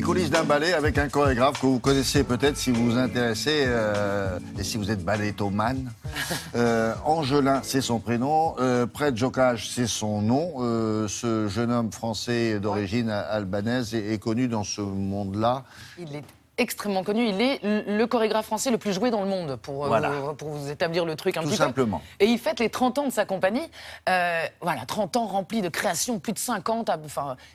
coulisses d'un ballet avec un chorégraphe que vous connaissez peut-être si vous vous intéressez et si vous êtes ballettomane. Angelin, c'est son prénom. Prêtre Jocage, c'est son nom. Ce jeune homme français d'origine albanaise est connu dans ce monde-là. Il est extrêmement connu. Il est le chorégraphe français le plus joué dans le monde, pour vous établir le truc un petit peu. Tout simplement. Et il fête les 30 ans de sa compagnie. Voilà, 30 ans remplis de créations, plus de 50.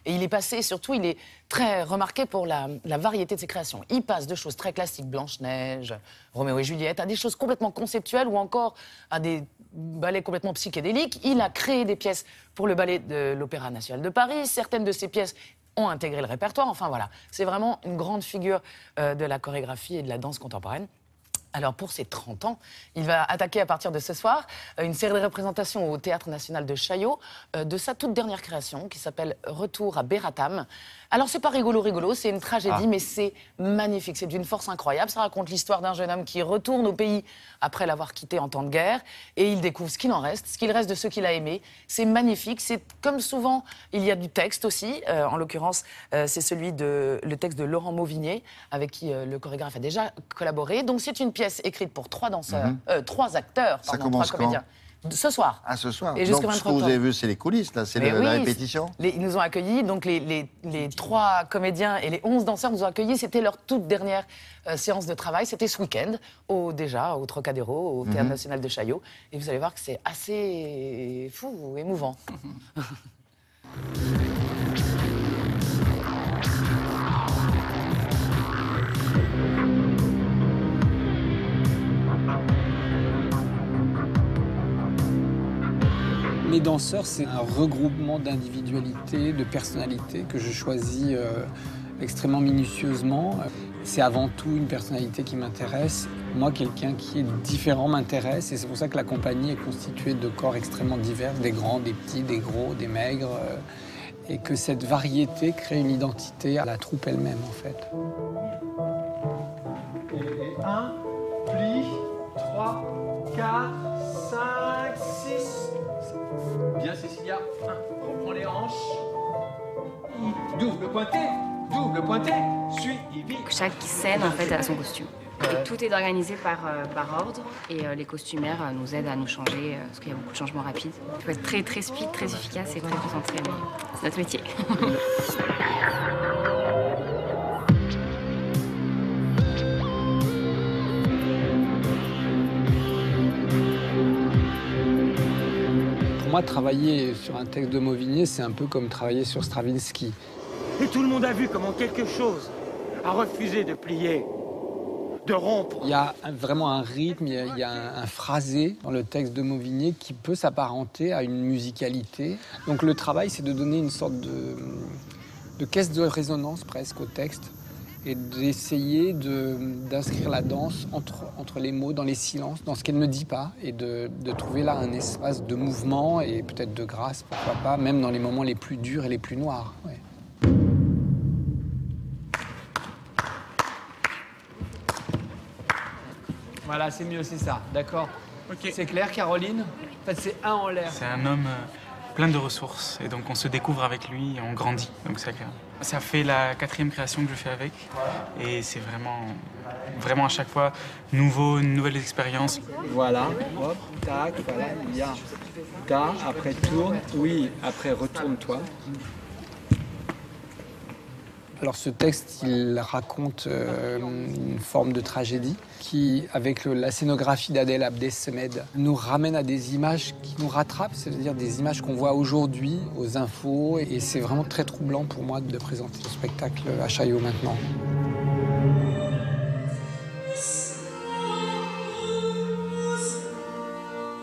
Et il est passé, surtout, il est très remarqué pour la variété de ses créations. Il passe de choses très classiques, Blanche-Neige, Roméo et Juliette, à des choses complètement conceptuelles ou encore à des ballets complètement psychédéliques. Il a créé des pièces pour le ballet de l'Opéra National de Paris. Certaines de ces pièces ont intégré le répertoire. Enfin voilà, c'est vraiment une grande figure de la chorégraphie et de la danse contemporaine. Alors pour ses 30 ans, il va attaquer à partir de ce soir une série de représentations au Théâtre National de Chaillot de sa toute dernière création qui s'appelle Retour à Beratam. Alors c'est pas rigolo, c'est une tragédie, mais c'est magnifique, c'est d'une force incroyable. Ça raconte l'histoire d'un jeune homme qui retourne au pays après l'avoir quitté en temps de guerre et il découvre ce qu'il en reste, ce qu'il reste de ceux qu'il a aimés. C'est magnifique, c'est comme souvent, il y a du texte aussi. En l'occurrence, c'est le texte de Laurent Mauvigné avec qui le chorégraphe a déjà collaboré. Donc c'est une pièce écrite pour 3 danseurs, 3 acteurs, Ça pardon, commence 3 comédiens. Ce soir. Ah, ce soir. Et Donc, jusqu'au ce que 23 vous avez vu, c'est les coulisses, là, c'est la répétition. Ils nous ont accueillis, donc les 3 comédiens et les 11 danseurs nous ont accueillis. C'était leur toute dernière séance de travail. C'était ce week-end, déjà au Trocadéro, au Théâtre National de Chaillot. Et vous allez voir que c'est assez fou, émouvant. Mes danseurs, c'est un regroupement d'individualités, de personnalités que je choisis extrêmement minutieusement. C'est avant tout une personnalité qui m'intéresse. Moi, quelqu'un qui est différent m'intéresse et c'est pour ça que la compagnie est constituée de corps extrêmement divers, des grands, des petits, des gros, des maigres. Et que cette variété crée une identité à la troupe elle-même, en fait. Et 1, pli, 3, 4, 5, 6. Bien, Cécilia. 1, reprends les hanches. Double pointé, suivi. Chaque scène, en fait, a son costume. Et tout est organisé par ordre et les costumières nous aident à nous changer parce qu'il y a beaucoup de changements rapides. Il faut être très, très speed, très efficace et très concentré, mais c'est notre métier. Pour moi, travailler sur un texte de Mauvigné, c'est un peu comme travailler sur Stravinsky. Et tout le monde a vu comment quelque chose a refusé de plier, de rompre. Il y a vraiment un rythme, il y a un phrasé dans le texte de Mauvigné qui peut s'apparenter à une musicalité. Donc le travail, c'est de donner une sorte de caisse de résonance presque au texte et d'essayer d'inscrire la danse entre les mots, dans les silences, dans ce qu'elle ne dit pas, et de trouver là un espace de mouvement et peut-être de grâce, pourquoi pas, même dans les moments les plus durs et les plus noirs. Ouais. Voilà, c'est mieux, c'est ça, d'accord. Okay. C'est clair, Caroline? En fait, c'est un en l'air. C'est un homme plein de ressources, et donc on se découvre avec lui, et on grandit, donc c'est agréable. Ça fait la 4e création que je fais avec, et c'est vraiment à chaque fois nouveau, une nouvelle expérience. Voilà, hop, tac, voilà, il y a ta, après tourne, oui, après retourne-toi. Alors ce texte, il raconte une forme de tragédie qui, avec la scénographie d'Adel Abdessemed, nous ramène à des images qui nous rattrapent, c'est-à-dire des images qu'on voit aujourd'hui aux infos. Et c'est vraiment très troublant pour moi de présenter ce spectacle à Chaillot maintenant.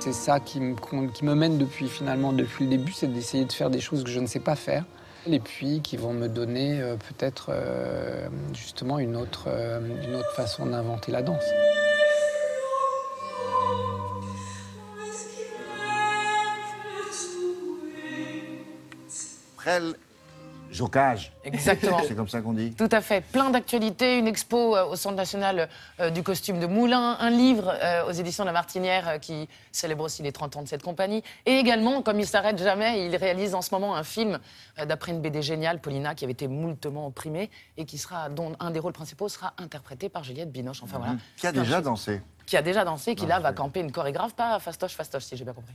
C'est ça qui me mène depuis le début, c'est d'essayer de faire des choses que je ne sais pas faire. Et puis qui vont me donner peut-être justement une autre façon d'inventer la danse. Prel Jocage. Exactement. C'est comme ça qu'on dit. Tout à fait. Plein d'actualités, une expo au Centre national du costume de Moulins, un livre aux éditions de La Martinière qui célèbre aussi les 30 ans de cette compagnie. Et également, comme il s'arrête jamais, il réalise en ce moment un film d'après une BD géniale, Paulina, qui avait été moultement opprimée et dont un des rôles principaux sera interprété par Juliette Binoche. Enfin voilà. Qui a déjà dansé. Qui a déjà dansé, qui là va camper une chorégraphe, pas fastoche, si j'ai bien compris.